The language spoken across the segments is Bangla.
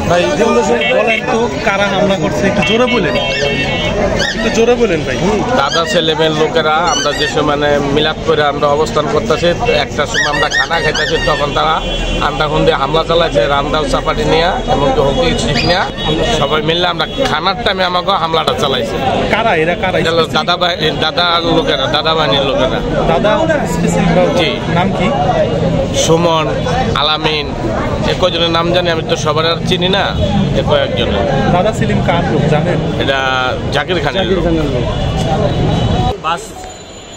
ভাই বলেন তো কারা হামলা করছে, একটু জোরে বলেন, একটু জোরে বলেন ভাই। দাদা ছেলেমেয়ের লোকেরা আমরা যে সময় মিলাদ করে আমরা অবস্থান করতেছি, একটার সময় আমরা খানা খাইতেছি, তখন তারা আন্দাখুন্দি হামলা চালাইছে, রান্দাও চাপাটি নিয়ে এমনকি হকি ছিপ নিয়ে সবাই মিললে আমরা খানার টাইমে আমাকে হামলাটা চালাইছে। কারা এরা? কারা? দাদা লোকেরা, দাদা বাহিনীর লোকেরা। দাদা জি, নাম কি? সুমন, আলামিন, এ কয়জনের নাম জানি, আমি তো সবার আর চিনি না, এ কয়েকজনের। দাদা সেলিম কার লোক জানেন? এটা জাকির খানের লোক। বাস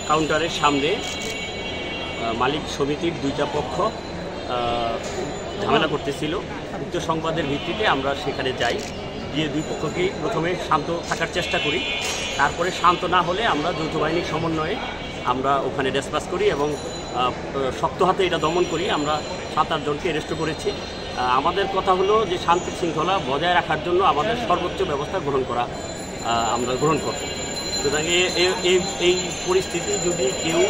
কাউন্টারের সামনে মালিক সমিতির দুইটা পক্ষ ঝামেলা করতেছিল। উক্ত সংবাদের ভিত্তিতে আমরা সেখানে যাই, গিয়ে দুই পক্ষকেই প্রথমে শান্ত থাকার চেষ্টা করি। তারপরে শান্ত না হলে আমরা যৌথ বাহিনীর সমন্বয়ে আমরা ওখানে ডিসপাস করি এবং শক্ত হাতে এটা দমন করি। আমরা 7-8 জনকে অ্যারেস্ট করেছি। আমাদের কথা হলো যে শান্তি শৃঙ্খলা বজায় রাখার জন্য আমাদের সর্বোচ্চ ব্যবস্থা আমরা গ্রহণ করব। সুতরাং এই পরিস্থিতি যদি কেউ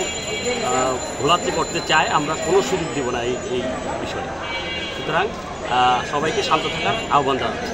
ঘোলাতে করতে চায়, আমরা কোনো সুযোগ দেব না এই বিষয়ে। সুতরাং সবাইকে শান্ত থাকার আহ্বান জানাচ্ছি।